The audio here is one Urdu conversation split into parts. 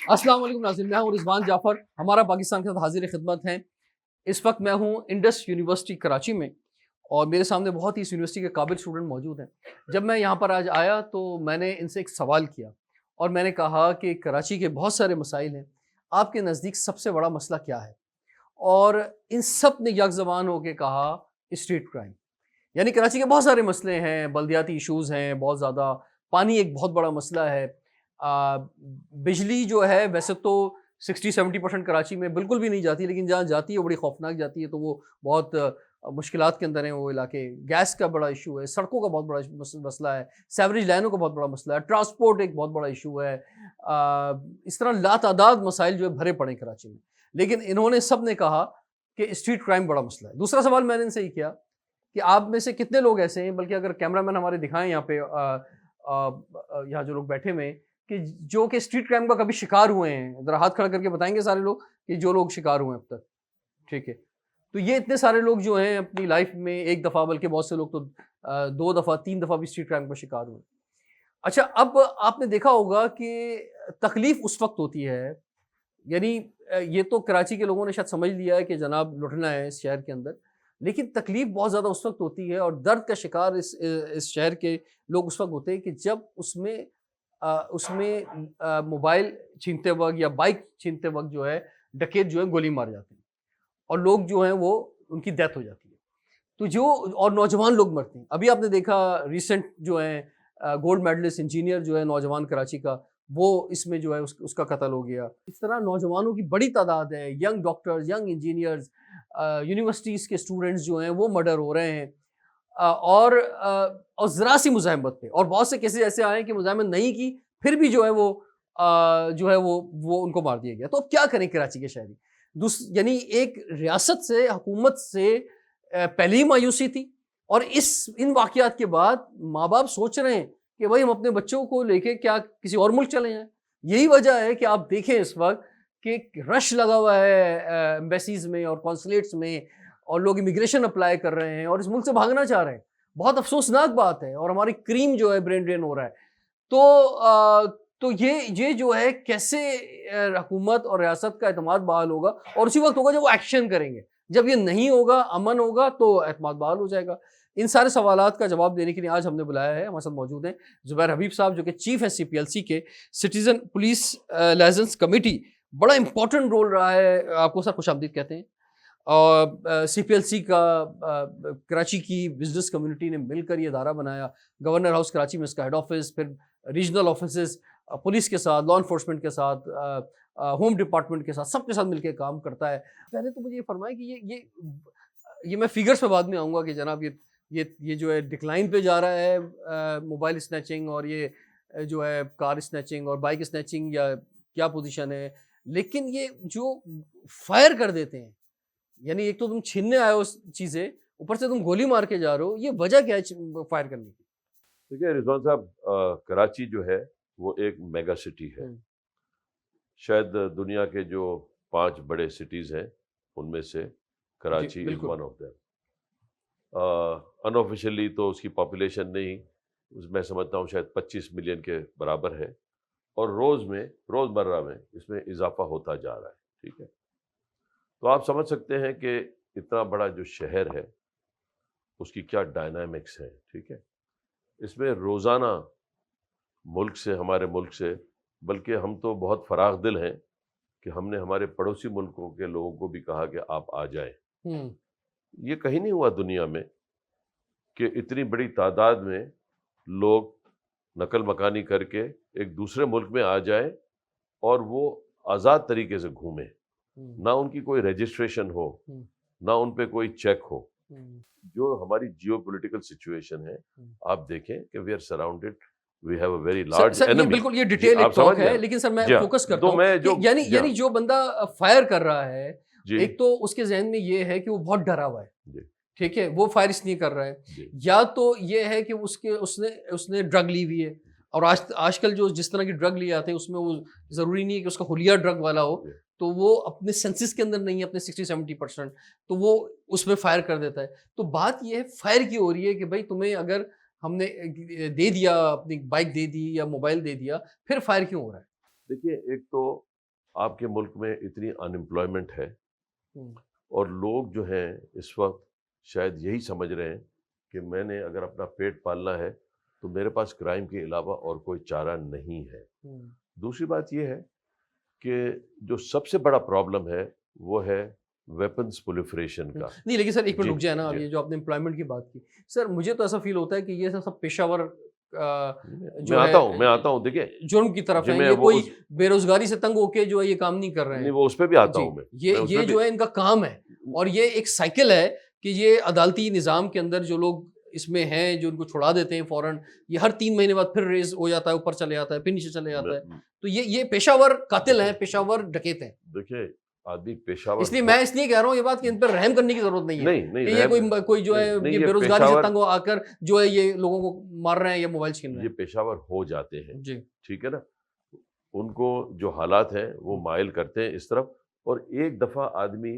السلام علیکم ناظرین، میں ہوں رضوان جعفر، ہمارا پاکستان کے ساتھ حاضر خدمت ہیں۔ اس وقت میں ہوں انڈس یونیورسٹی کراچی میں، اور میرے سامنے بہت ہی اس یونیورسٹی کے قابل اسٹوڈنٹ موجود ہیں۔ جب میں یہاں پر آج آیا تو میں نے ان سے ایک سوال کیا، اور میں نے کہا کہ کراچی کے بہت سارے مسائل ہیں، آپ کے نزدیک سب سے بڑا مسئلہ کیا ہے؟ اور ان سب نے یک زبان ہو کے کہا اسٹریٹ کرائم۔ یعنی کراچی کے بہت سارے مسئلے ہیں، بلدیاتی ایشوز ہیں بہت زیادہ، پانی ایک بہت بڑا مسئلہ ہے، بجلی جو ہے ویسے تو 60-70% کراچی میں بالکل بھی نہیں جاتی، لیکن جہاں جاتی ہے وہ بڑی خوفناک جاتی ہے، تو وہ بہت مشکلات کے اندر ہیں وہ علاقے۔ گیس کا بڑا ایشو ہے، سڑکوں کا بہت بڑا مسئلہ ہے، سیوریج لائنوں کا بہت بڑا مسئلہ ہے، ٹرانسپورٹ ایک بہت بڑا ایشو ہے، اس طرح لاتعداد مسائل جو ہے بھرے پڑے کراچی میں۔ لیکن انہوں نے سب نے کہا کہ اسٹریٹ کرائم بڑا مسئلہ ہے۔ دوسرا سوال میں نے ان سے یہ کیا کہ آپ میں سے کتنے لوگ ایسے ہیں، بلکہ اگر کیمرہ مین ہمارے دکھائیں یہاں پہ یہاں جو لوگ بیٹھے ہوئے ہیں، کہ جو کہ اسٹریٹ کرائم کا کبھی شکار ہوئے ہیں، ذرا ہاتھ کھڑا کر کے بتائیں گے سارے لوگ کہ جو لوگ شکار ہوئے ہیں اب تک؟ ٹھیک ہے، تو یہ اتنے سارے لوگ جو ہیں اپنی لائف میں ایک دفعہ، بلکہ بہت سے لوگ تو 2 دفعہ 3 دفعہ بھی اسٹریٹ کرائم کا شکار ہوئے۔ اچھا، اب آپ نے دیکھا ہوگا کہ تکلیف اس وقت ہوتی ہے، یعنی یہ تو کراچی کے لوگوں نے شاید سمجھ لیا ہے کہ جناب لٹنا ہے اس شہر کے اندر، لیکن تکلیف بہت زیادہ اس وقت ہوتی ہے، اور درد کا شکار اس شہر کے لوگ اس وقت ہوتے ہیں کہ جب اس میں موبائل چھینتے وقت یا بائک چھینتے وقت جو ہے ڈکیت جو ہے گولی مار جاتے ہیں، اور لوگ جو ہیں وہ ان کی ڈیتھ ہو جاتی ہے، تو جو اور نوجوان لوگ مرتے ہیں۔ ابھی آپ نے دیکھا ریسنٹ جو ہے گولڈ میڈلسٹ انجینئر جو ہے نوجوان کراچی کا، وہ اس میں جو ہے اس کا قتل ہو گیا۔ اس طرح نوجوانوں کی بڑی تعداد ہے، young doctors, young engineers, universities کے اسٹوڈنٹس جو ہیں وہ مرڈر ہو رہے ہیں، اور ذرا سی مزاحمت پہ، اور بہت سے کیسز ایسے آئے ہیں کہ مزاحمت نہیں کی پھر بھی جو ہے وہ ان کو مار دیا گیا۔ تو اب کیا کریں کراچی کے شہری؟ یعنی ایک ریاست سے، حکومت سے پہلے ہی مایوسی تھی، اور ان واقعات کے بعد ماں باپ سوچ رہے ہیں کہ بھائی ہم اپنے بچوں کو لے کے کیا کسی اور ملک چلے جائیں۔ یہی وجہ ہے کہ آپ دیکھیں اس وقت کہ رش لگا ہوا ہے ایمبیسیز میں اور قونصلیٹس میں، اور لوگ امیگریشن اپلائی کر رہے ہیں اور اس ملک سے بھاگنا چاہ رہے ہیں۔ بہت افسوسناک بات ہے، اور ہماری کریم جو ہے برین ڈرین ہو رہا ہے۔ تو یہ جو ہے کیسے حکومت اور ریاست کا اعتماد بحال ہوگا، اور اسی وقت ہوگا جب وہ ایکشن کریں گے۔ جب یہ نہیں ہوگا، امن ہوگا، تو اعتماد بحال ہو جائے گا۔ ان سارے سوالات کا جواب دینے کے لیے آج ہم نے بلایا ہے، ہمارے ساتھ موجود ہیں زبیر حبیب صاحب، جو کہ چیف ہیں CPLC کے، سٹیزن پولیس لائسنس کمیٹی، بڑا امپورٹنٹ رول رہا ہے، آپ کو سر خوش آمدید کہتے ہیں۔ اور CPLC کا کراچی کی بزنس کمیونٹی نے مل کر یہ ادارہ بنایا، گورنر ہاؤس کراچی میں اس کا ہیڈ آفس، پھر ریجنل آفیسز پولیس کے ساتھ، لا انفورسمنٹ کے ساتھ، ہوم ڈپارٹمنٹ کے ساتھ، سب کے ساتھ مل کے کام کرتا ہے۔ پہلے تو مجھے یہ فرمائیں کہ یہ میں فیگرز پہ بعد میں آؤں گا کہ جناب یہ جو ہے ڈکلائن پہ جا رہا ہے موبائل اسنیچنگ، اور یہ جو ہے کار اسنیچنگ اور بائک اسنیچنگ، یا کیا پوزیشن ہے؟ لیکن یہ جو فائر کر دیتے ہیں، یعنی ایک تو تم چھیننے آئے ہو چیزیں، اوپر سے تم گولی مار کے جا رہے ہو، یہ وجہ کیا ہے فائر کرنے کی؟ دیکھیے رضوان صاحب، کراچی جو ہے وہ ایک میگا سٹی ہے۔ شاید دنیا کے جو 5 بڑے سٹیز ہیں ان میں سے Karachi is one of them. In officially تو اس کی پاپولیشن نہیں، میں سمجھتا ہوں شاید 25 ملین کے برابر ہے، اور روزمرہ میں اس میں اضافہ ہوتا جا رہا ہے۔ ٹھیک ہے، تو آپ سمجھ سکتے ہیں کہ اتنا بڑا جو شہر ہے اس کی کیا ڈائنامکس ہے۔ ٹھیک ہے، اس میں روزانہ ہمارے ملک سے، بلکہ ہم تو بہت فراخ دل ہیں کہ ہم نے ہمارے پڑوسی ملکوں کے لوگوں کو بھی کہا کہ آپ آ جائیں۔ یہ کہیں نہیں ہوا دنیا میں کہ اتنی بڑی تعداد میں لوگ نقل مکانی کر کے ایک دوسرے ملک میں آ جائیں، اور وہ آزاد طریقے سے گھومیں، نہ ان کی کوئی رجسٹریشن ہو، نہ ان پہ کوئی چیک ہو۔ جو ہماری جیو پولیٹیکل سچویشن ہے، آپ دیکھیں کہ we are surrounded, we have a very large enemy. بالکل یہ ڈیٹیل ایک ٹاک ہے، لیکن سر میں فوکس کرتا ہوں، یعنی جو بندہ فائر کر رہا ہے، ایک تو اس کے ذہن میں یہ ہے کہ وہ بہت ڈرا ہوا ہے، ٹھیک ہے، وہ فائر اس لیے کر رہا ہے، یا تو یہ ہے کہ اس نے ڈرگ لی ہوئی ہے، اور آج کل جو جس طرح کی ڈرگ لیے آتے ہیں اس میں وہ ضروری نہیں ہے کہ اس کا حلیہ ڈرگ والا ہو، تو وہ اپنے سینسز کے اندر نہیں ہے، اپنے 60-70%، تو وہ اس میں فائر کر دیتا ہے۔ تو بات یہ ہے فائر کی ہو رہی ہے کہ بھائی تمہیں اگر ہم نے دے دیا، اپنی بائک دے دی یا موبائل دے دیا، پھر فائر کیوں ہو رہا ہے؟ دیکھیے، ایک تو آپ کے ملک میں اتنی انمپلائمنٹ ہے اور لوگ جو ہیں اس وقت شاید یہی سمجھ رہے ہیں کہ میں نے اگر اپنا پیٹ پالنا ہے تو میرے پاس کرائم کے علاوہ اور کوئی چارہ نہیں ہے. دوسری بات یہ ہے کہ جو سب سے بڑا پرابلم ہے وہ ہے ویپنز پولیفریشن کا. نہیں لیکن سر ایک منٹ رک جائے نا, ابھی جو آپ نے امپلائمنٹ کی بات کی سر, مجھے تو ایسا فیل ہوتا ہے کہ یہ سب پیشہ ور میں آتا ہوں دیکھیں جرم کی طرف ہے, یہ کوئی بے روزگاری سے تنگ ہو کے جو ہے یہ کام نہیں کر رہے ہیں. وہ اس پہ بھی آتا ہوں میں, یہ جو ہے ان کا کام ہے, اور یہ ایک سائیکل ہے کہ یہ عدالتی نظام کے اندر جو لوگ اس میں ہیں جو ان کو چھڑا دیتے ہیں فوراً, یہ ہر 3 مہینے بعد پھر ریز ہو جاتا ہے, اوپر چلے جاتا ہے, پھر نیچے چلے جاتا ہے. تو یہ پیشہ ور قاتل ہیں, پیشہ ور ڈکیت ہیں. دیکھیے آدمی پیشہ ور, اس لیے میں کہہ رہا ہوں یہ بات کہ ان پر رحم کرنے کی ضرورت نہیں ہے. یہ کوئی جو ہے یہ بے روزگاری سے تنگ ہو آ کر جو ہے یہ لوگوں کو مار رہے ہیں یا موبائل چھین رہے ہیں, یہ پیشہ ور ہو جاتے ہیں. جی ٹھیک ہے نا, ان کو جو حالات ہیں وہ مائل کرتے ہیں اس طرف, اور ایک دفعہ آدمی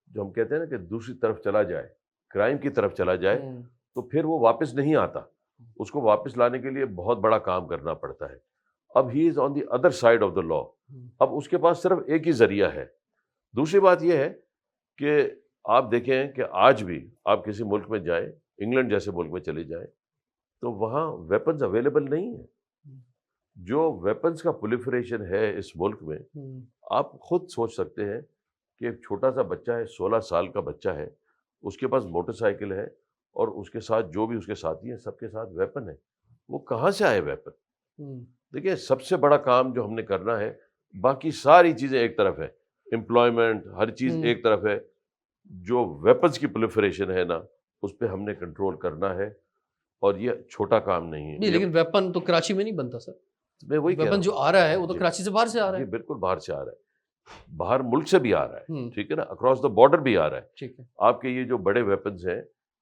جو ہم کہتے ہیں نا کہ دوسری طرف چلا جائے, کرائم کی طرف چلا جائے, تو پھر وہ واپس نہیں آتا. اس کو واپس لانے کے لیے بہت بڑا کام کرنا پڑتا ہے. اب he is on the other side of the law, اب اس کے پاس صرف ایک ہی ذریعہ ہے. دوسری بات یہ ہے کہ آپ دیکھیں کہ آج بھی آپ کسی ملک میں جائیں, انگلینڈ جیسے ملک میں چلے جائیں, تو وہاں ویپنز اویلیبل نہیں ہیں. جو ویپنز کا پولیفریشن ہے اس ملک میں, آپ خود سوچ سکتے ہیں کہ ایک چھوٹا سا بچہ ہے, 16 سال کا بچہ ہے, اس کے پاس موٹر سائیکل ہے اور اس کے ساتھ جو بھی اس کے ساتھی ہیں سب کے ساتھ ویپن ہے. وہ کہاں سے آئے ویپن؟ دیکھیں سب سے بڑا کام جو ہم نے کرنا ہے, باقی ساری چیزیں ایک طرف ہے, امپلائمنٹ ہر چیز ایک طرف ہے, جو ویپنز کی پولیفریشن ہے نا اس پہ ہم نے کنٹرول کرنا ہے, اور یہ چھوٹا کام نہیں ہے. لیکن ویپن تو کراچی میں نہیں بنتا سر, میں وہی ویپن جو آ رہا ہے وہ تو کراچی سے باہر سے آ رہا ہے. بالکل باہر سے آ رہا ہے, باہر ملک سے بھی آ رہا ہے. ٹھیک ہے نا, اکراس دا بارڈر بھی آ رہا ہے. ٹھیک ہے, آپ کے یہ جو بڑے ویپنز ہیں,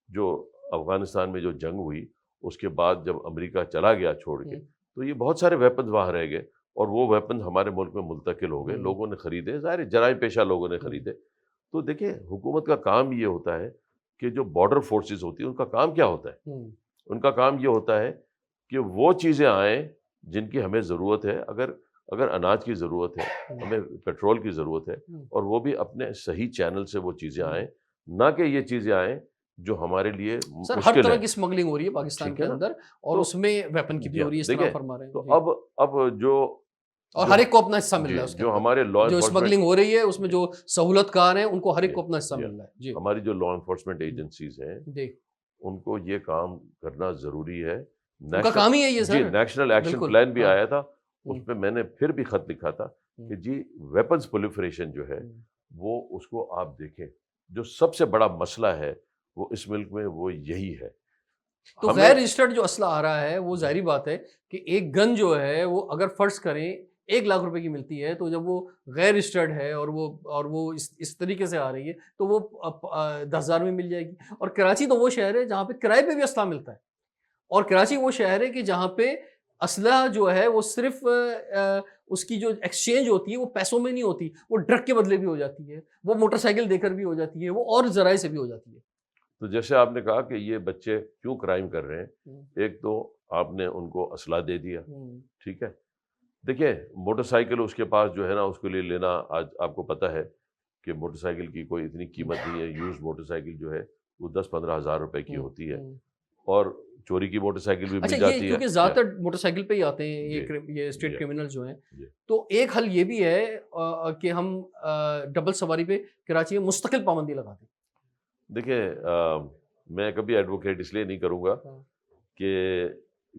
جو افغانستان میں جو جنگ ہوئی اس کے بعد جب امریکہ چلا گیا چھوڑ کے, تو یہ بہت سارے ویپنز وہاں رہ گئے, اور وہ ویپنز ہمارے ملک میں منتقل ہو گئے, لوگوں نے خریدے, ظاہر جرائم پیشہ لوگوں نے خریدے. تو دیکھیں حکومت کا کام یہ ہوتا ہے کہ جو بارڈر فورسز ہوتی ہیں ان کا کام کیا ہوتا ہے, ان کا کام یہ ہوتا ہے کہ وہ چیزیں آئیں جن کی ہمیں ضرورت ہے. اگر اناج کی ضرورت ہے, ہمیں پیٹرول کی ضرورت ہے, اور وہ بھی اپنے صحیح چینل سے وہ چیزیں آئیں, نہ کہ یہ چیزیں آئیں جو ہمارے لیے سر ہر طرح کی سمگلنگ ہو رہی ہے پاکستان کے اندر, اور اس میں ویپن کی بھی ہو رہی ہے, اس طرح فرما رہے ہیں. تو اب جو اور ہر ایک کو اپنا حصہ مل رہا ہے, جو ہمارے لا جو اسمگلنگ ہو رہی ہے اس میں جو سہولت کار ہیں ان کو ہر ایک کو اپنا حصہ مل رہا ہے. ہماری جو لا انفورسمنٹ ایجنسیز ہیں ان کو یہ کام کرنا ضروری ہے. ان کا کام ہی ہے یہ سر. نیشنل ایکشن پلان بھی آیا تھا, اس پہ میں نے پھر بھی خط لکھا تھا کہ جی ویپنز پولیفریشن جو ہے وہ اس کو آپ دیکھیں, جو سب سے بڑا مسئلہ ہے وہ اس ملک میں وہ یہی ہے. تو غیر رجسٹرڈ جو اسلحہ آ رہا ہے وہ ظاہری بات ہے کہ ایک گن جو ہے وہ اگر فرض کریں 1 لاکھ روپے کی ملتی ہے, تو جب وہ غیر رجسٹرڈ ہے اور وہ اس طریقے سے آ رہی ہے تو وہ 10,000 میں مل جائے گی. اور کراچی تو وہ شہر ہے جہاں پہ کرائے پہ بھی اسلحہ ملتا ہے, اور کراچی وہ شہر ہے کہ جہاں پہ اسلحہ جو ہے وہ صرف اس کی جو ایکسچینج ہوتی ہے وہ پیسوں میں نہیں ہوتی, وہ ڈرگ کے بدلے بھی ہو جاتی ہے, وہ موٹر سائیکل دے کر بھی ہو جاتی ہے, وہ اور ذرائع سے بھی ہو جاتی ہے. تو جیسے آپ نے کہا کہ یہ بچے کیوں کرائم کر رہے ہیں, ایک تو آپ نے ان کو اسلحہ دے دیا, ٹھیک ہے. دیکھیں موٹر سائیکل اس کے پاس جو ہے نا اس کے لیے لینا, آج آپ کو پتہ ہے کہ موٹر سائیکل کی کوئی اتنی قیمت نہیں ہے. یوز موٹر سائیکل جو ہے وہ 10-15 ہزار روپے کی ہوتی ہے, اور چوری کی موٹر سائیکل بھی مل جاتی ہے. کیونکہ زیادہ تر موٹر سائیکل پہ ہی آتے ہیں یہ اسٹریٹ کرمنل جو ہیں, تو ایک حل یہ بھی ہے کہ ہم ڈبل سواری پہ کراچی میں مستقل پابندی لگاتے ہیں. دیکھیں میں کبھی ایڈوکیٹ اس لیے نہیں کروں گا کہ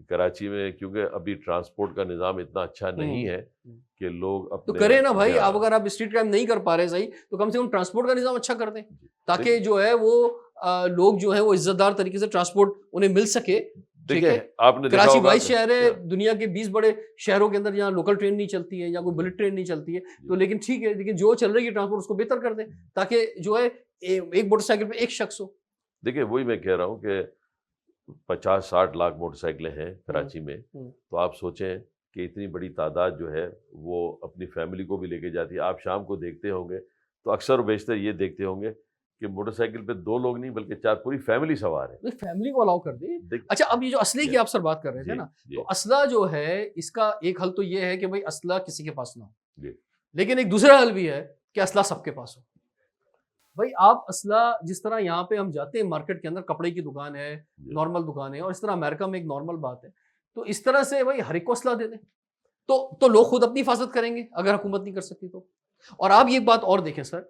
کراچی میں, کیونکہ ابھی ٹرانسپورٹ کا نظام اتنا اچھا نہیں ہے کہ لوگ تو کریں نا بھائی. اب اگر آپ اسٹریٹ کرائم نہیں کر پا رہے صحیح, تو کم سے کم ٹرانسپورٹ کا نظام اچھا کر دیں, تاکہ جو ہے وہ لوگ جو ہے وہ عزت دار طریقے سے ٹرانسپورٹ انہیں مل سکے. دیکھیں آپ نے کراچی 22 شہر ہے دنیا کے 20 بڑے شہروں کے اندر جہاں لوکل ٹرین نہیں چلتی ہے یا کوئی بلٹ ٹرین نہیں چلتی ہے, تو لیکن ٹھیک ہے, لیکن جو چل رہی ہے ٹرانسپورٹ اس کو بہتر کر دیں تاکہ جو ہے ایک موٹر سائیکل پہ ایک شخص ہو. دیکھیں وہی میں کہہ رہا ہوں کہ 50-60 لاکھ موٹر سائیکلیں ہیں کراچی میں, تو آپ سوچیں کہ اتنی بڑی تعداد جو ہے وہ اپنی فیملی کو بھی لے کے جاتی ہے. آپ شام کو دیکھتے ہوں گے تو اکثر و بیشتر یہ دیکھتے ہوں گے کہ موٹر سائیکل پہ 2 لوگ نہیں بلکہ 4 پوری فیملی سوار ہے. فیملی کو الاؤ کر دیں. اچھا اب یہ جو اسلحے کی آپ سر بات کر رہے تھے نا, تو اسلحہ جو ہے اس کا ایک حل تو یہ ہے کہ بھائی اسلحہ کسی کے پاس نہ ہو. لیکن ایک دوسرا حل بھی ہے کہ اسلحہ سب کے پاس ہو. بھائی آپ اسلحہ جس طرح یہاں پہ ہم جاتے ہیں مارکیٹ کے اندر, کپڑے کی دکان ہے, نارمل دکان ہے, اور اس طرح امریکہ میں ایک نارمل بات ہے, تو اس طرح سے بھائی ہر ایک کو اسلحہ دے دیں تو لوگ خود اپنی حفاظت کریں گے اگر حکومت نہیں کر سکتی تو. اور آپ یہ ایک بات اور دیکھیں سر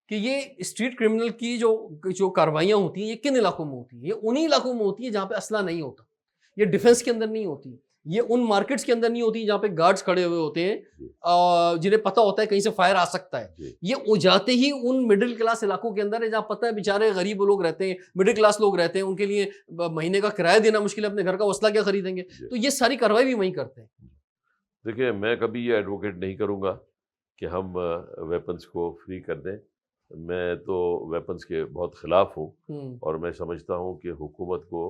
کہ یہ اسٹریٹ کرمنل کی جو کاروائیاں ہوتی ہیں یہ کن علاقوں میں ہوتی ہیں؟ یہ انہی علاقوں میں ہوتی ہیں جہاں پہ اسلحہ نہیں ہوتا. یہ ڈیفنس کے اندر نہیں ہوتی, یہ ان مارکیٹس کے اندر نہیں ہوتی جہاں پہ گارڈز کھڑے ہوئے ہوتے ہیں جنہیں پتہ ہوتا ہے کہیں سے فائر آ سکتا ہے. یہ جاتے ہی ان مڈل کلاس علاقوں کے اندر ہے جہاں پتہ ہے بیچارے غریب لوگ رہتے ہیں, مڈل کلاس لوگ رہتے ہیں, ان کے لیے مہینے کا کرایہ دینا مشکل ہے, اپنے گھر کا اسلحہ کیا خریدیں گے؟ تو یہ ساری کارروائی بھی وہیں کرتے ہیں. دیکھیں میں کبھی یہ ایڈوکیٹ نہیں کروں گا کہ ہم ویپنز کو فری کر دیں. میں تو ویپنز کے بہت خلاف ہوں, اور میں سمجھتا ہوں کہ حکومت کو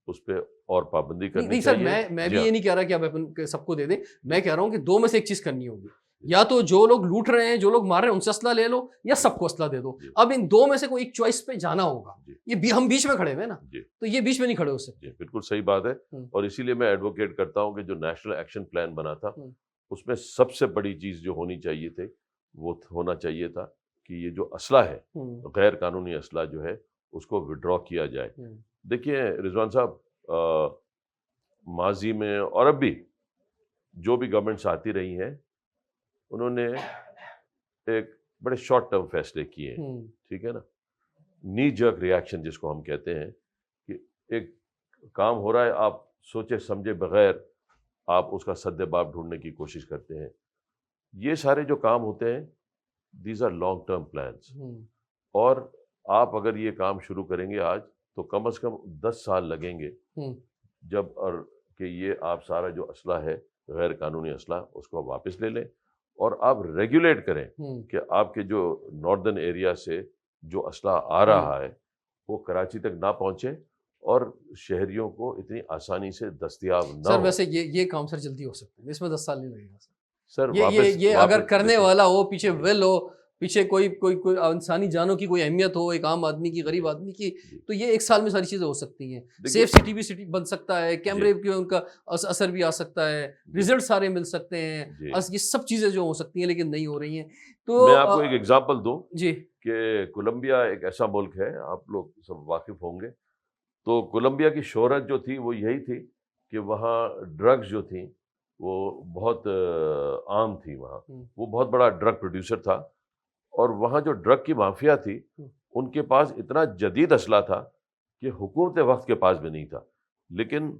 اس پہ اور پابندی کرنی چاہیے. نہیں سر, میں بھی یہ نہیں کہہ رہا کہ آپ ویپن سب کو دے دیں, میں کہہ رہا ہوں کہ دو میں سے ایک چیز کرنی ہوگی, یا تو جو لوگ لوٹ رہے ہیں, جو لوگ مار رہے ہیں, ان سے اسلحہ لے لو, یا سب کو اسلحہ دے دو. اب ان دو میں سے کوئی ایک چوائس پہ جانا ہوگا. یہ ہم بیچ میں کھڑے ہوئے نا, تو یہ بیچ میں نہیں کھڑے ہو سکتے. بالکل صحیح بات ہے, اور اسی لیے میں ایڈوکیٹ کرتا ہوں کہ جو نیشنل ایکشن پلان بنا تھا اس میں سب سے بڑی چیز جو ہونی چاہیے تھی وہ ہونا چاہیے تھا کہ یہ جو اسلحہ ہے, غیر قانونی اسلحہ جو ہے, اس کو وڈرا کیا جائے. دیکھیے رضوان صاحب, ماضی میں اور اب بھی جو بھی گورنمنٹس آتی رہی ہیں انہوں نے ایک بڑے شارٹ ٹرم فیصلے کیے ہیں, ٹھیک ہے نا, نی جرک ریاکشن جس کو ہم کہتے ہیں, کہ ایک کام ہو رہا ہے, آپ سوچے سمجھے بغیر آپ اس کا سد باب ڈھونڈنے کی کوشش کرتے ہیں. یہ سارے جو کام ہوتے ہیں these are long term plans, اور آپ اگر یہ کام شروع کریں گے آج تو کم از کم 10 سال لگیں گے جب اور کہ یہ آپ سارا جو اسلحہ ہے غیر قانونی اسلحہ اس کو واپس لے لیں, اور آپ ریگولیٹ کریں کہ آپ کے جو ناردرن ایریا سے جو اسلحہ آ رہا ہے وہ کراچی تک نہ پہنچے اور شہریوں کو اتنی آسانی سے دستیاب نہ سر. ہو. ویسے یہ کام سر جلدی ہو سکتا ہے, اس میں 10 سال نہیں لگے گا سر. یہ اگر کرنے والا ہو, پیچھے ول ہو, پیچھے کوئی انسانی جانوں کی کوئی اہمیت ہو, ایک عام آدمی کی, غریب آدمی کی, تو یہ 1 سال میں ساری چیزیں ہو سکتی ہیں. سیف سٹی بھی سٹی بن سکتا ہے, کیمرے کی ان کا اثر بھی آ سکتا ہے, ریزلٹ سارے مل سکتے ہیں, یہ سب چیزیں جو ہو سکتی ہیں لیکن نہیں ہو رہی ہیں. تو میں آپ کو ایک ایگزامپل دوں جی, کہ کولمبیا ایک ایسا ملک ہے, آپ لوگ سب واقف ہوں گے. تو کولمبیا کی شہرت جو تھی وہ یہی تھی کہ وہاں ڈرگز جو تھیں وہ بہت عام تھی وہاں. وہ بہت بڑا ڈرگ پروڈیوسر تھا, اور وہاں جو ڈرگ کی مافیا تھی ان کے پاس اتنا جدید اسلحہ تھا کہ حکومت وقت کے پاس بھی نہیں تھا. لیکن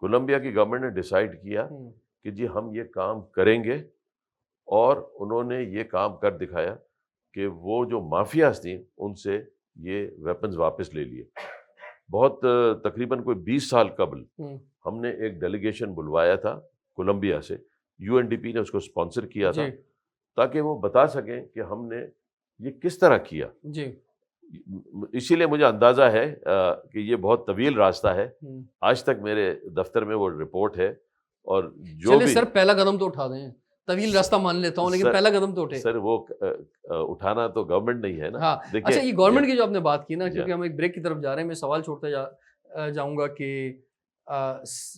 کولمبیا کی گورنمنٹ نے ڈیسائیڈ کیا کہ جی ہم یہ کام کریں گے, اور انہوں نے یہ کام کر دکھایا کہ وہ جو مافیاز تھیں ان سے یہ ویپنز واپس لے لیے. بہت تقریباً کوئی 20 سال قبل ہم نے ایک ڈیلیگیشن بلوایا تھا کولمبیا سے, UNDP نے اس کو اسپانسر کیا تھا تاکہ وہ بتا سکیں کہ ہم نے یہ کس طرح کیا. اسی لیے مجھے اندازہ ہے کہ یہ بہت طویل راستہ ہے. آج تک میرے دفتر میں وہ رپورٹ ہے, اور جو بھی سر پہلا قدم تو اٹھا دیں. طویل راستہ مان لیتا ہوں لیکن پہلا قدم تو اٹھے. سر وہ اٹھانا تو گورنمنٹ نہیں ہے نا. ہاں اچھا, یہ گورنمنٹ کی جو آپ نے بات کی نا, کیونکہ ہم ایک بریک کی طرف جا رہے ہیں, میں سوال چھوڑتے جاؤں گا کہ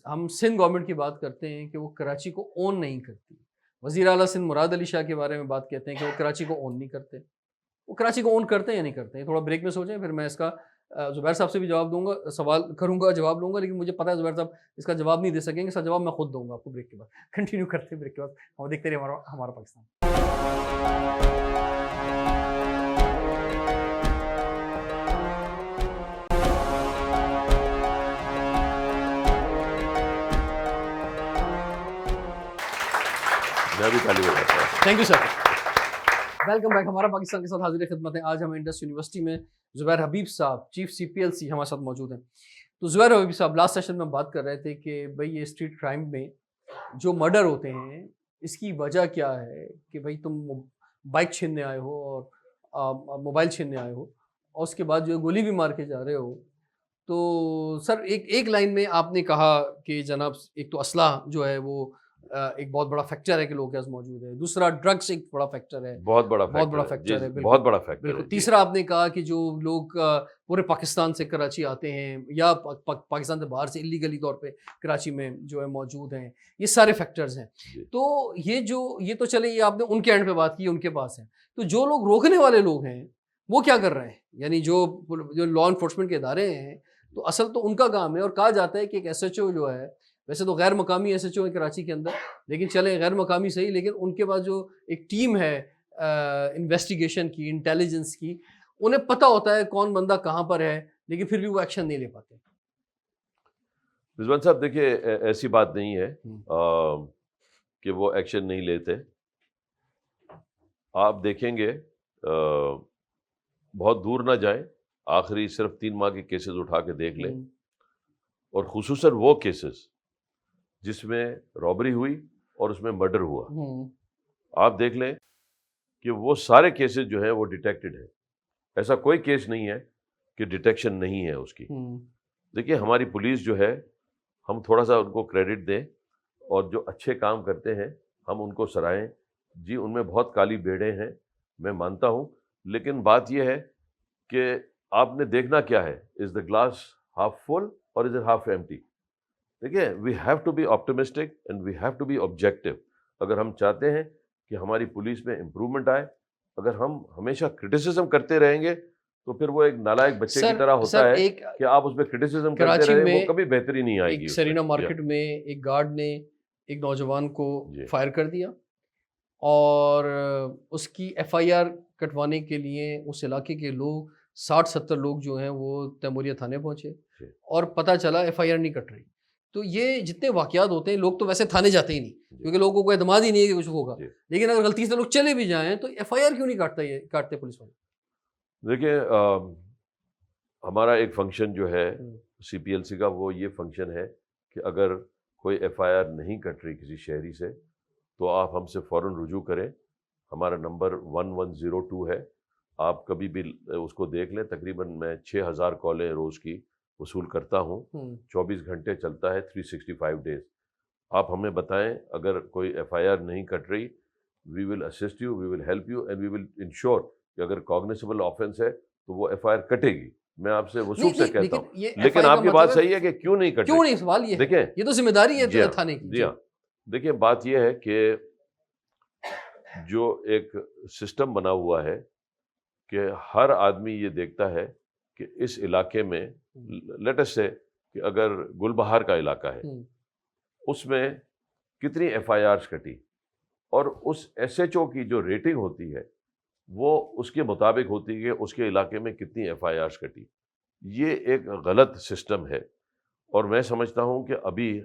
ہم سندھ گورنمنٹ کی بات کرتے ہیں کہ وہ کراچی کو اون نہیں کرتی. وزیر اعلیٰ سندھ مراد علی شاہ کے بارے میں بات کہتے ہیں کہ وہ کراچی کو اون نہیں کرتے. وہ کراچی کو اون کرتے ہیں یا نہیں کرتے ہیں؟ تھوڑا بریک میں سوچیں, پھر میں اس کا زبیر صاحب سے بھی جواب دوں گا, سوال کروں گا, جواب لوں گا, لیکن مجھے پتا ہے زبیر صاحب اس کا جواب نہیں دے سکیں گے. اس کا جواب میں خود دوں گا آپ کو بریک کے بعد. کنٹینیو کرتے ہیں بریک کے بعد, ہم دیکھتے رہے ہمارا Pakistan. Thank you sir. Welcome back. ہمارا پاکستان کے ساتھ حاضر خدمت ہے. آج ہم انڈس یونیورسٹی میں زبیر حبیب صاحب, چیف CPLC ہمارے ساتھ موجود ہیں. تو زبیر حبیب صاحب, لاسٹ سیشن میں ہم بات کر رہے تھے کہ بھئی یہ اسٹریٹ کرائم میں جو مرڈر ہوتے ہیں اس کی وجہ کیا ہے, کہ بھئی تم بائک چھیننے آئے ہو اور موبائل چھیننے آئے ہو, اور اس کے بعد جو گولی بھی مار کے جا رہے ہو. تو سر ایک لائن میں آپ نے کہا کہ جناب ایک تو اسلحہ جو ہے وہ ایک بہت بڑا فیکٹر ہے کہ لوگوں کے پاس موجود ہے. دوسرا ڈرگس ایک بڑا فیکٹر ہے, بہت بڑا فیکٹر ہے, بہت بڑا فیکٹر بالکل. ہے. تیسرا آپ نے کہا کہ جو لوگ پورے پاکستان سے کراچی آتے ہیں یا پاکستان سے باہر سے اللیگلی طور پہ کراچی میں جو ہے موجود ہیں, یہ سارے فیکٹرز ہیں. تو یہ تو چلے, یہ آپ نے ان کے اینڈ پہ بات کی, ان کے پاس ہیں. تو جو لوگ روکنے والے لوگ ہیں وہ کیا کر رہے ہیں, یعنی جو لا انفورسمنٹ کے ادارے ہیں, تو اصل تو ان کا کام ہے. اور کہا جاتا ہے کہ ایک ایس ایچ او جو ہے, ویسے تو غیر مقامی ایس ایچ او ہے کراچی کے اندر, لیکن چلے غیر مقامی صحیح, لیکن ان کے پاس جو ایک ٹیم ہے انویسٹیگیشن کی, انٹیلیجنس کی, انہیں پتہ ہوتا ہے کون بندہ کہاں پر ہے, لیکن پھر بھی وہ ایکشن نہیں لے پاتے. رضوان صاحب دیکھیے, ایسی بات نہیں ہے کہ وہ ایکشن نہیں لیتے. آپ دیکھیں گے بہت دور نہ جائیں, آخری صرف 3 ماہ کے کیسز اٹھا کے دیکھ لیں, اور خصوصاً وہ کیسز جس میں رابری ہوئی اور اس میں مرڈر ہوا, آپ دیکھ لیں کہ وہ سارے کیسز جو ہیں وہ ڈیٹیکٹڈ ہیں. ایسا کوئی کیس نہیں ہے کہ ڈیٹیکشن نہیں ہے اس کی. دیکھیے ہماری پولیس جو ہے, ہم تھوڑا سا ان کو کریڈٹ دیں, اور جو اچھے کام کرتے ہیں ہم ان کو سرائیں. جی ان میں بہت کالی بیڑیں ہیں, میں مانتا ہوں, لیکن بات یہ ہے کہ آپ نے دیکھنا کیا ہے, از دا گلاس ہاف فل اور از اٹ ہاف ایمٹی. دیکھیے we have to be optimistic and we have to be objective. اگر ہم چاہتے ہیں کہ ہماری پولیس میں امپرومنٹ آئے, اگر ہم ہمیشہ کرٹیسزم کرتے رہیں گے تو پھر وہ ایک نالائق بچے کی طرح ہوتا ہے کہ آپ اس میں کرٹیسزم کرتے رہیں, وہ کبھی بہتری نہیں آئے گی. سرینا مارکیٹ میں ایک گارڈ نے ایک نوجوان کو فائر کر دیا, اور اس کی ایف آئی آر کٹوانے کے لیے اس علاقے کے لوگ 60-70 لوگ جو ہیں وہ تیموریہ تھانے پہنچے, اور پتہ چلا ایف آئی آر نہیں کٹ رہی. تو یہ جتنے واقعات ہوتے ہیں, لوگ تو ویسے تھانے جاتے ہی نہیں کیونکہ لوگوں کو اعتماد ہی نہیں ہے کہ کچھ ہوگا, لیکن اگر غلطی سے لوگ چلے بھی جائیں تو ایف آئی آر کیوں نہیں کاٹتے پولیس والے؟ دیکھیں ہمارا ایک فنکشن جو ہے سی پی ایل سی کا, وہ یہ فنکشن ہے کہ اگر کوئی ایف آئی آر نہیں کٹ رہی کسی شہری سے تو آپ ہم سے فوراً رجوع کریں. ہمارا نمبر 1102 ہے, آپ کبھی بھی اس کو دیکھ لیں. تقریباً میں 6000 کالیں روز کی وصول کرتا ہوں, 24 گھنٹے چلتا ہے, 365 ڈیز. آپ ہمیں بتائیں اگر کوئی ایف آئی آر نہیں کٹ رہی, we will assist you, we will help you, and we will ensure کہ اگر کاگنیسیبل آفینس ہے تو وہ ایف آئی آر کٹے گی. میں آپ سے وصول سے کہتا ہوں, لیکن آپ کی بات صحیح ہے کہ کیوں نہیں کٹ رہی. سوال یہ دیکھیں یہ تو ذمہ داری ہے تھانے کی. جی ہاں, دیکھیں بات یہ ہے کہ جو ایک سسٹم بنا ہوا ہے کہ ہر آدمی یہ دیکھتا ہے کہ اس علاقے میں, لیٹ اس سے کہ اگر گل بہار کا علاقہ ہے اس میں کتنی ایف آئی آرز کٹی, اور اس ایس ایچ او کی جو ریٹنگ ہوتی ہے وہ اس کے مطابق ہوتی ہے کہ اس کے علاقے میں کتنی ایف آئی آرز کٹی. یہ ایک غلط سسٹم ہے, اور میں سمجھتا ہوں کہ ابھی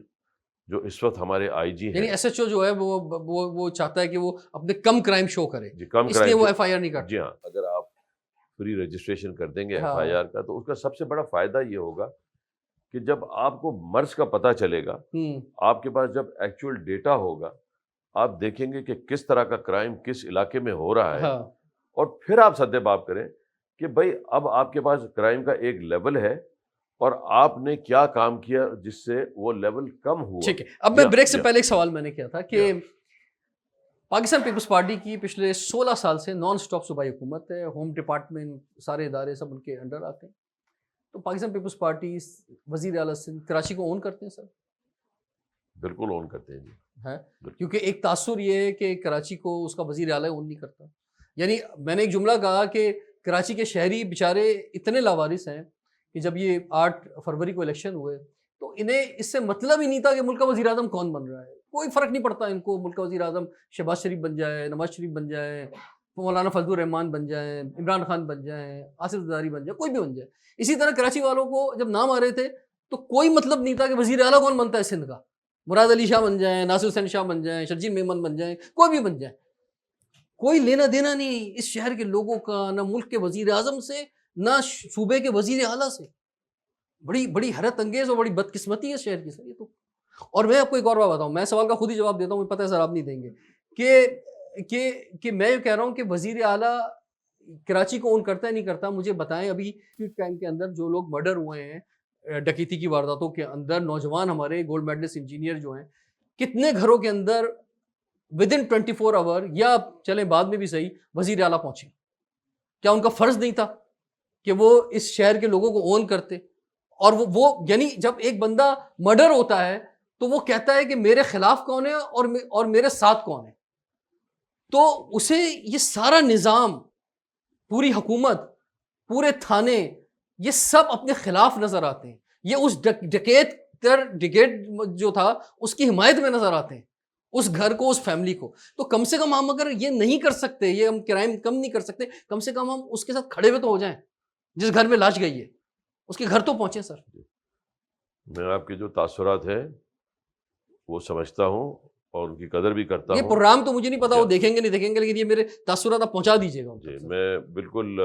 جو اس وقت ہمارے آئی جی ہیں, یعنی ایس ایچ او جو ہے وہ چاہتا ہے کہ وہ اپنے کم کرائم شو کرے, اس لیے وہ ایف آئی آر نہیں کرتا. جی ہاں, اگر آپ فری رجسٹریشن کر دیں گے ایف آئی آر کا تو اس کا سب سے بڑا فائدہ یہ ہوگا کہ جب آپ کو مرض کا پتہ چلے گا, آپ کے پاس جب ایکچوئل ڈیٹا ہوگا, آپ دیکھیں گے کہ کس طرح کا کرائم کس علاقے میں ہو رہا ہے, اور پھر آپ سدے باب کریں کہ بھائی اب آپ کے پاس کرائم کا ایک لیول ہے اور آپ نے کیا کام کیا جس سے وہ لیول کم ہوا. ٹھیک ہے, اب میں بریک سے پہلے ایک سوال میں نے کیا تھا کہ پاکستان پیپلز پارٹی کی پچھلے 16 سال سے نان سٹاپ صوبائی حکومت ہے, ہوم ڈپارٹمنٹ سارے ادارے سب ان کے انڈر آتے ہیں. تو پاکستان پیپلز پارٹی وزیر اعلیٰ سندھ کراچی کو اون کرتے ہیں سر؟ بالکل اون کرتے ہیں جی, ہے, کیونکہ ایک تاثر یہ ہے کہ کراچی کو اس کا وزیر اعلیٰ اون نہیں کرتا. یعنی میں نے ایک جملہ کہا کہ کراچی کے شہری بیچارے اتنے لاوارث ہیں کہ جب یہ 8 فروری کو الیکشن ہوئے تو انہیں اس سے مطلب ہی نہیں تھا کہ ملک کا وزیر اعظم کون بن رہا ہے. کوئی فرق نہیں پڑتا ان کو, ملک کا وزیر اعظم شہباز شریف بن جائے, نواز شریف بن جائے, مولانا فضل الرحمان بن جائیں, عمران خان بن جائیں, آصف زرداری بن جائے, کوئی بھی بن جائے. اسی طرح کراچی والوں کو جب نام آ رہے تھے تو کوئی مطلب نہیں تھا کہ وزیر اعلیٰ کون بنتا ہے سندھ کا, مراد علی شاہ بن جائیں, ناصر حسین شاہ بن جائیں, شرجیل میمن بن جائیں, کوئی بھی بن جائیں. کوئی لینا دینا نہیں اس شہر کے لوگوں کا, نہ ملک کے وزیر اعظم سے, نہ صوبے کے وزیر اعلیٰ سے. بڑی حیرت انگیز اور بڑی بدقسمتی ہے شہر کی سر یہ تو. اور میں آپ کو ایک اور بات بتاؤں, میں سوال کا خود ہی جواب دیتا ہوں, مجھے پتہ ہے سر آپ نہیں دیں گے, کہ میں یہ کہہ رہا ہوں کہ وزیر اعلیٰ کراچی کو اون کرتا ہے نہیں کرتا. مجھے بتائیں ابھی ٹائم کے اندر جو لوگ مرڈر ہوئے ہیں ڈکیتی کی وارداتوں کے اندر, نوجوان ہمارے گولڈ میڈلسٹ انجینئر جو ہیں, کتنے گھروں کے اندر ود ان 24 آور یا چلیں بعد میں بھی صحیح وزیر اعلیٰ پہنچے؟ کیا ان کا فرض نہیں تھا کہ وہ اس شہر کے لوگوں کو اون کرتے؟ اور وہ یعنی جب ایک بندہ مرڈر ہوتا ہے تو وہ کہتا ہے کہ میرے خلاف کون ہے اور میرے ساتھ کون ہے، تو اسے یہ سارا نظام، پوری حکومت، پورے تھانے، یہ سب اپنے خلاف نظر آتے ہیں. یہ اس ڈکیٹ جو تھا اس کی حمایت میں نظر آتے ہیں، اس گھر کو، اس فیملی کو. تو کم سے کم ہم اگر یہ نہیں کر سکتے، یہ ہم کرائم کم نہیں کر سکتے، کم سے کم ہم اس کے ساتھ کھڑے ہوئے تو ہو جائیں. جس گھر میں لاش گئی ہے اس کے گھر تو پہنچے. سر میں آپ کے جو تاثرات ہیں وہ سمجھتا ہوں اور ان کی قدر بھی کرتا ہوں. یہ پروگرام تو مجھے نہیں پتا وہ دیکھیں گے نہیں دیکھیں گے، لیکن یہ میرے تاثرات آپ پہنچا دیجیے گا. جی میں بالکل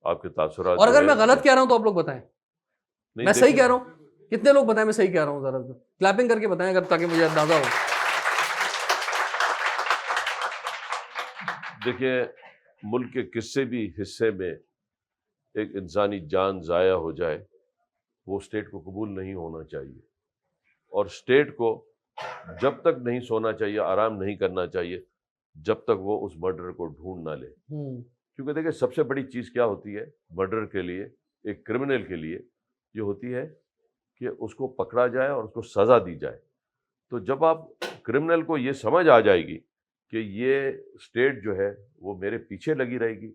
آپ کے تاثرات. اور اگر میں غلط کہہ رہا ہوں تو آپ لوگ بتائیں. میں صحیح کہہ رہا ہوں؟ کتنے لوگ بتائیں میں صحیح کہہ رہا ہوں؟ ذرا کلیپنگ کر کے بتائیں اگر، تاکہ مجھے اندازہ ہو. دیکھیں، ملک کے کسی بھی حصے میں ایک انسانی جان ضائع ہو جائے وہ اسٹیٹ کو قبول نہیں ہونا چاہیے، اور اسٹیٹ کو جب تک نہیں سونا چاہیے، آرام نہیں کرنا چاہیے جب تک وہ اس مرڈر کو ڈھونڈ نہ لے. کیونکہ دیکھیں سب سے بڑی چیز کیا ہوتی ہے مرڈر کے لیے، ایک کرمنل کے لیے، یہ ہوتی ہے کہ اس کو پکڑا جائے اور اس کو سزا دی جائے. تو جب آپ کرمنل کو یہ سمجھ آ جائے گی کہ یہ اسٹیٹ جو ہے وہ میرے پیچھے لگی رہے گی،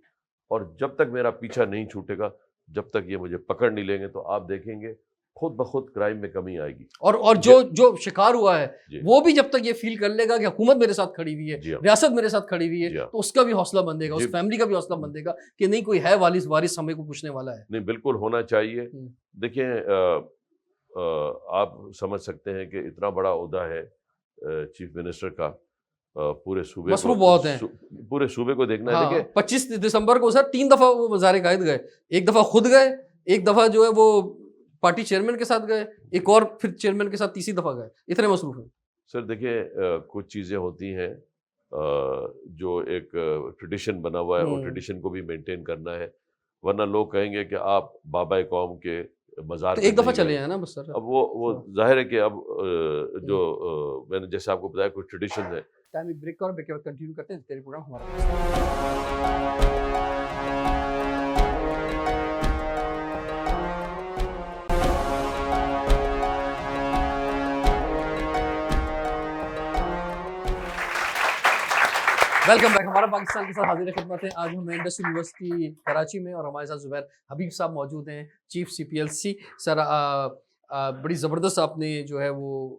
اور جب تک میرا پیچھا نہیں چھوٹے گا، جب تک یہ مجھے پکڑ نہیں لیں گے، تو آپ دیکھیں گے خود بخود کرائم میں کمی آئے گی. اور جو شکار ہوا ہے وہ بھی جب تک یہ فیل کر لے گا کہ حکومت میرے ساتھ کھڑی ہوئی ہے، ریاست میرے ساتھ کھڑی ہوئی ہے، تو اس کا بھی حوصلہ بندے گا، اس فیملی کا بھی حوصلہ بندے گا کہ نہیں کوئی ہے وارث ہمیں کو پوچھنے والا ہے. نہیں، بالکل ہونا چاہیے. دیکھیں آپ سمجھ سکتے ہیں کہ اتنا بڑا عہدہ ہے چیف منسٹر کا، پورے صوبے مصروف بہت ہیں، پورے صوبے کو دیکھنا ہے. دیکھیں 25 دسمبر کو سر 3 دفعہ وہ وزیر قائد گئے، ایک دفعہ خود گئے، ایک دفعہ جو ہے وہ پارٹی چیئرمین کے ساتھ گئے، ایک اور پھر چیئرمین کے ساتھ تیسری دفعہ گئے. اتنے مصروف ہیں. سر دیکھیں کچھ چیزیں ہوتی ہیں جو ایک ٹریڈیشن بنا ہوا ہے، اور ٹریڈیشن کو بھی مینٹین کرنا ہے، ورنہ لوگ کہیں گے کہ آپ بابا قوم کے مزار ایک دفعہ چلے ہیں نا بس سر. اب وہ ظاہر ہے کہ اب جو میں نے جیسے آپ کو بتایا کچھ ٹریڈیشن ہے. ٹائم ایک بریک اور بریک کے بعد کنٹینیو کرتے ہیں تیرے پروگرام ہمارا. Welcome back. ہمارا پاکستان کے ساتھ حاضر خدمت ہے. آج ہم انڈس یونیورسٹی کراچی میں، اور ہمارے ساتھ زبیر حبیب صاحب موجود ہیں، چیف CPLC. سر بڑی زبردست آپ نے جو ہے وہ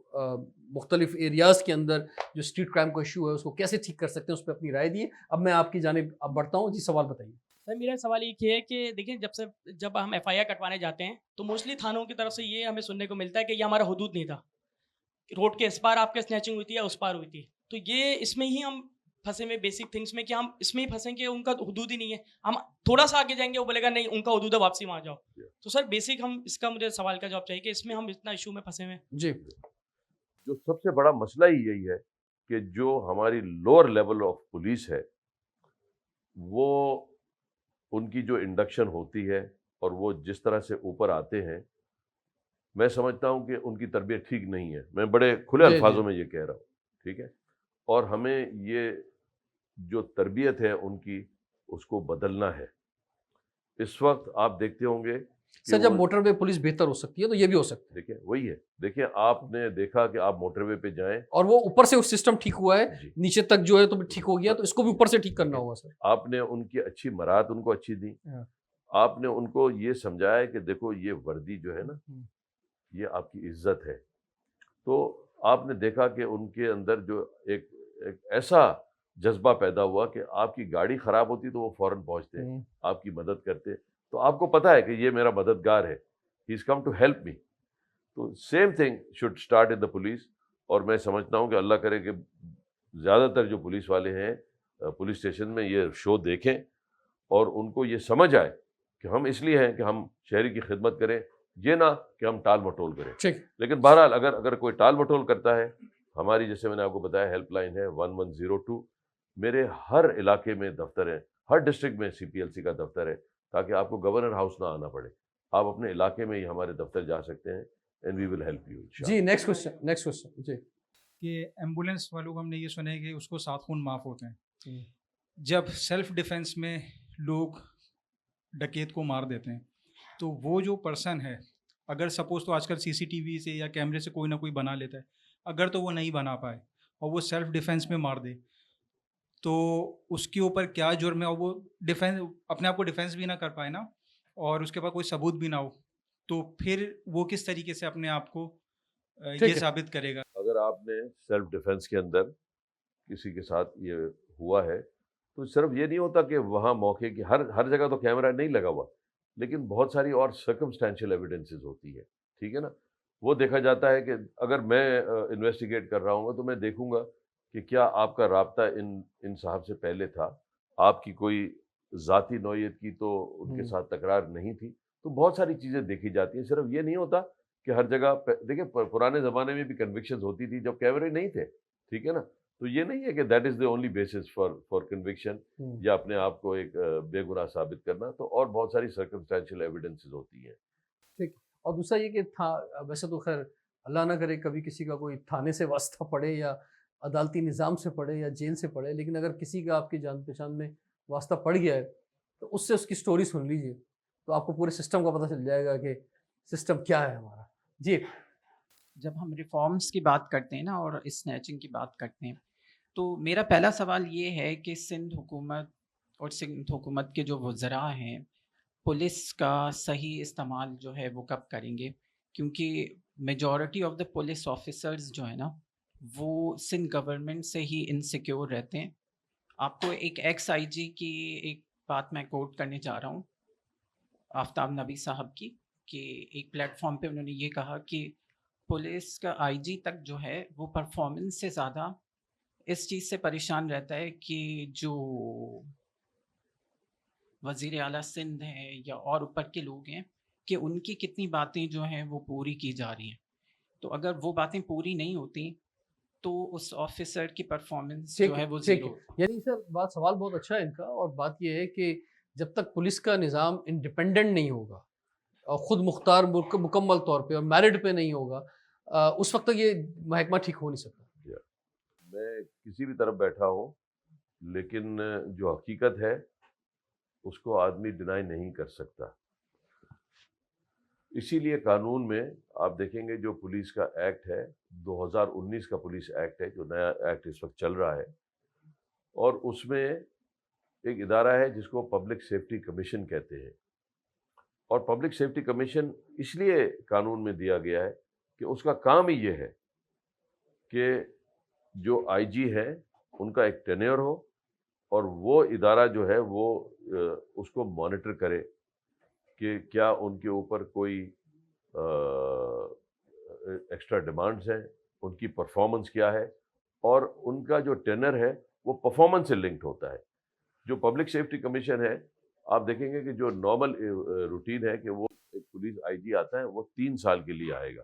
مختلف ایریاز کے اندر جو اسٹریٹ کرائم کا ایشو ہے اس کو کیسے ٹھیک کر سکتے ہیں اس پہ اپنی رائے دی ہے. اب میں آپ کی جانب اب بڑھتا ہوں. جی سوال بتائیے. سر میرا سوال یہ ہے کہ دیکھیں جب ہم FIR کٹوانے جاتے ہیں تو موسٹلی تھانوں کی طرف سے یہ ہمیں سننے کو ملتا ہے کہ یہ ہمارا حدود نہیں تھا، روڈ کے اس پار آپ کے اسنیچنگ ہوئی تھی یا اس پار ہوئی تھی. تو یہ اس میں ہی ہم پھنسے ہوئے بیسک تھنگس میں کہ ہم اس میں ہی پھنسیں کہ ان کا حدود ہی نہیں ہے. ہم تھوڑا سا آگے جائیں گے وہ بولے گا نہیں ان کا حدود ہے واپسی وہاں جاؤ. تو سر بیسک ہم اس کا مجھے سوال کا جواب چاہیے کہ اس میں ہم اتنا ایشو میں پھنسے ہوئے. جی جو سب سے بڑا مسئلہ ہی یہی ہے کہ جو ہماری لوور لیول آف پولیس ہے وہ ان کی جو انڈکشن ہوتی ہے اور وہ جس طرح سے اوپر آتے ہیں، میں سمجھتا ہوں کہ ان کی تربیت ٹھیک نہیں ہے. میں بڑے کھلے الفاظوں میں یہ کہہ رہا ہوں، ٹھیک ہے. اور ہمیں یہ جو تربیت ہے ان کی اس کو بدلنا ہے. اس وقت آپ دیکھتے ہوں گے سر جب موٹر وے پولیس بہتر ہو سکتی ہے تو یہ بھی ہو سکتا ہے. دیکھیں وہی ہے، دیکھیں آپ نے دیکھا کہ آپ موٹر وے پہ جائیں اور وہ اوپر سے سسٹم ٹھیک ہوا ہے، نیچے تک جو ہے تو ٹھیک ہو گیا، تو اس کو بھی اوپر سے ٹھیک کرنا ہوگا. سر آپ نے ان کی اچھی مراعات ان کو اچھی دی، آپ نے ان کو یہ سمجھایا کہ دیکھو یہ وردی جو ہے نا یہ آپ کی عزت ہے. تو آپ نے دیکھا کہ ان کے اندر جو ایک ایسا جذبہ پیدا ہوا کہ آپ کی گاڑی خراب ہوتی تو وہ فوراً پہنچتے ہیں، آپ کی مدد کرتے. تو آپ کو پتا ہے کہ یہ میرا مددگار ہے، ہی از کم ٹو ہیلپ می. تو same thing should start in the police. اور میں سمجھتا ہوں کہ اللہ کرے کہ زیادہ تر جو پولیس والے ہیں پولیس اسٹیشن میں یہ شو دیکھیں اور ان کو یہ سمجھ آئے کہ ہم اس لیے ہیں کہ ہم شہری کی خدمت کریں، یہ نہ کہ ہم ٹال مٹول کریں. لیکن بہرحال اگر کوئی ٹال مٹول کرتا ہے، ہماری جیسے میں نے آپ کو بتایا ہیلپ لائن ہے 1102. میرے ہر علاقے میں دفتر ہے، ہر ڈسٹرکٹ میں CPLC کا دفتر ہے، تاکہ آپ کو گورنر ہاؤس نہ آنا پڑے. آپ اپنے علاقے میں ہی ہمارے دفتر جا سکتے ہیں، and we will help you. جی نیکسٹ کوسچن. جی کہ ایمبولینس والوں کو ہم نے یہ سنا ہے کہ اس کو 7 خون معاف ہوتے ہیں. ہوں. جب سیلف ڈیفenس میں لوگ ڈکیت کو مار دیتے ہیں تو وہ جو پرسن ہے, اگر سپوز تو آج کل سی سی ٹی وی سے یا کیمرے سے کوئی نہ کوئی بنا لیتا ہے, اگر تو وہ نہیں بنا پائے اور وہ سیلف ڈیفenس میں مار دے تو اس کے اوپر کیا جرم ہے, اور وہ ڈیفینس اپنے آپ کو ڈیفینس بھی نہ کر پائے نا, اور اس کے بعد کوئی ثبوت بھی نہ ہو, تو پھر وہ کس طریقے سے اپنے آپ کو یہ ثابت کرے گا؟ اگر آپ نے سیلف ڈیفenس کے اندر کسی کے ساتھ یہ ہوا ہے تو صرف یہ نہیں ہوتا کہ وہاں موقع کی ہر جگہ تو کیمرہ نہیں لگا ہوا, لیکن بہت ساری اور سرکمسٹینشیل ایویڈنسز ہوتی ہے, ٹھیک ہے نا. وہ دیکھا جاتا ہے کہ اگر میں انویسٹیگیٹ کر رہا ہوں تو میں دیکھوں گا کہ کیا آپ کا رابطہ ان صاحب سے پہلے تھا, آپ کی کوئی ذاتی نوعیت کی تو ان کے ساتھ تکرار نہیں تھی. تو بہت ساری چیزیں دیکھی جاتی ہیں, صرف یہ نہیں ہوتا کہ ہر جگہ دیکھیں پرانے زمانے میں بھی کنوکشنز ہوتی تھی جب کیمرے نہیں تھے, ٹھیک ہے نا. تو یہ نہیں ہے کہ that is the only basis for conviction یا اپنے آپ کو ایک بے گناہ ثابت کرنا, تو اور بہت ساری سرکمسٹینشیل ایویڈنسز ہوتی ہیں. ٹھیک. اور دوسرا یہ کہ ویسے تو خیر اللہ نہ کرے کبھی کسی کا کوئی تھانے سے واسطہ پڑے یا عدالتی نظام سے پڑے یا جیل سے پڑے, لیکن اگر کسی کا آپ کی جان پہچان میں واسطہ پڑ گیا ہے تو اس سے اس کی سٹوری سن لیجئے تو آپ کو پورے سسٹم کا پتہ چل جائے گا کہ سسٹم کیا ہے ہمارا. جی. جب ہم ریفارمز کی بات کرتے ہیں نا اور اسنیچنگ کی بات کرتے ہیں تو میرا پہلا سوال یہ ہے کہ سندھ حکومت اور سندھ حکومت کے جو وزراء ہیں پولیس کا صحیح استعمال جو ہے وہ کب کریں گے, کیونکہ majority of the police officers جو ہے نا وہ سندھ گورنمنٹ سے ہی انسیکیور رہتے ہیں. آپ کو ایک ایکس آئی جی کی ایک بات میں کوٹ کرنے جا رہا ہوں, آفتاب نبی صاحب کی, کہ ایک پلیٹ فارم پہ انہوں نے یہ کہا کہ پولیس کا آئی جی تک جو ہے وہ پرفارمنس سے زیادہ اس چیز سے پریشان رہتا ہے کہ جو وزیر اعلیٰ سندھ ہیں یا اور اوپر کے لوگ ہیں کہ ان کی کتنی باتیں جو ہیں وہ پوری کی جا رہی ہیں. تو اگر وہ باتیں پوری نہیں ہوتی تو اس آفیسر کی پرفارمنس جو ہے وہ زیرو. یعنی سر سوال بہت اچھا ہے ان کا, اور بات یہ ہے کہ جب تک پولیس کا نظام انڈیپینڈنٹ نہیں ہوگا اور خود مختار مکمل طور پہ اور میرٹ پہ نہیں ہوگا اس وقت تک یہ محکمہ ٹھیک ہو نہیں سکتا. میں کسی بھی طرف بیٹھا ہوں, لیکن جو حقیقت ہے اس کو آدمی ڈینائی نہیں کر سکتا. اسی لیے قانون میں آپ دیکھیں گے جو پولیس کا ایکٹ ہے 2019 کا پولیس ایکٹ ہے, جو نیا ایکٹ اس وقت چل رہا ہے, اور اس میں ایک ادارہ ہے جس کو پبلک سیفٹی کمیشن کہتے ہیں. اور پبلک سیفٹی کمیشن اس لیے قانون میں دیا گیا ہے کہ اس کا کام ہی یہ ہے کہ جو آئی جی ہے ان کا ایک ٹینیور ہو, اور وہ ادارہ جو ہے وہ اس کو مانیٹر کرے کہ کیا ان کے اوپر کوئی ایکسٹرا ڈیمانڈز ہیں, ان کی پرفارمنس کیا ہے, اور ان کا جو ٹینر ہے وہ پرفارمنس سے لنکڈ ہوتا ہے. جو پبلک سیفٹی کمیشن ہے آپ دیکھیں گے کہ جو نارمل روٹین ہے کہ وہ ایک پولیس آئی جی آتا ہے وہ 3 سال کے لیے آئے گا,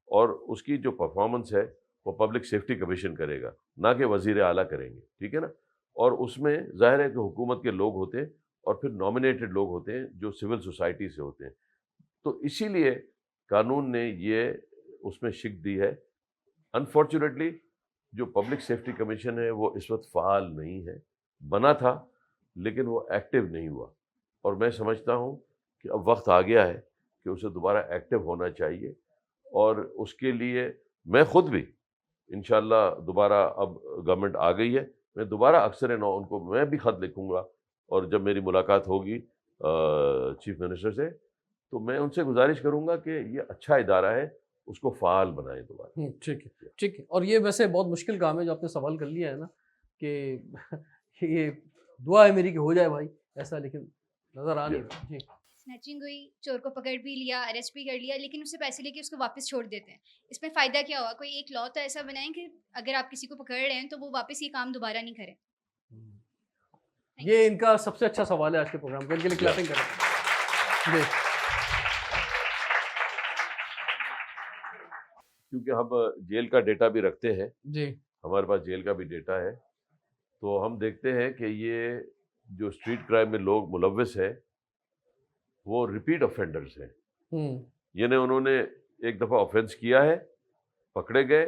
اور اس کی جو پرفارمنس ہے وہ پبلک سیفٹی کمیشن کرے گا, نہ کہ وزیر اعلیٰ کریں گے, ٹھیک ہے نا. اور اس میں ظاہر ہے کہ حکومت کے لوگ ہوتے ہیں اور پھر نامینیٹڈ لوگ ہوتے ہیں جو سول سوسائٹی سے ہوتے ہیں. تو اسی لیے قانون نے یہ اس میں شک دی ہے. انفارچونیٹلی جو پبلک سیفٹی کمیشن ہے وہ اس وقت فعال نہیں ہے, بنا تھا لیکن وہ ایکٹیو نہیں ہوا, اور میں سمجھتا ہوں کہ اب وقت آ گیا ہے کہ اسے دوبارہ ایکٹیو ہونا چاہیے. اور اس کے لیے میں خود بھی انشاءاللہ دوبارہ, اب گورنمنٹ آ گئی ہے, میں دوبارہ اکثر نو ان کو میں بھی خط لکھوں گا, اور جب میری ملاقات ہوگی چیف منسٹر سے تو میں ان سے گزارش کروں گا کہ یہ اچھا ادارہ ہے, اس کو فعال بنائیں دوبارہ. ٹھیک ہے, ٹھیک ہے. اور یہ ویسے بہت مشکل کام ہے جو آپ نے سوال کر لیا ہے نا, کہ یہ دعا ہے میری کہ ہو جائے بھائی ایسا, لیکن نظر آ نہیں رہا. جی. اسنیچنگ ہوئی, چور کو پکڑ بھی لیا, اریسٹ بھی کر لیا, لیکن اس سے پیسے لے کے اس کو واپس چھوڑ دیتے ہیں. اس میں فائدہ کیا ہوا؟ کوئی ایک لا تو ایسا بنائیں کہ اگر آپ کسی کو پکڑ رہے ہیں تو وہ واپس یہ کام دوبارہ نہیں کریں. یہ ان کا سب سے اچھا سوال ہے آج کے پروگرام کا, ان کے لیے کلیپنگ کریں. جی. کیونکہ ہم جیل کا ڈیٹا بھی رکھتے ہیں, جی, ہمارے پاس جیل کا بھی ڈیٹا ہے, تو ہم دیکھتے ہیں کہ یہ جو اسٹریٹ کرائم میں لوگ ملوث ہیں وہ ریپیٹ آفینڈرز ہیں. یعنی انہوں نے ایک دفعہ آفینس کیا ہے, پکڑے گئے,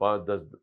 5, 10,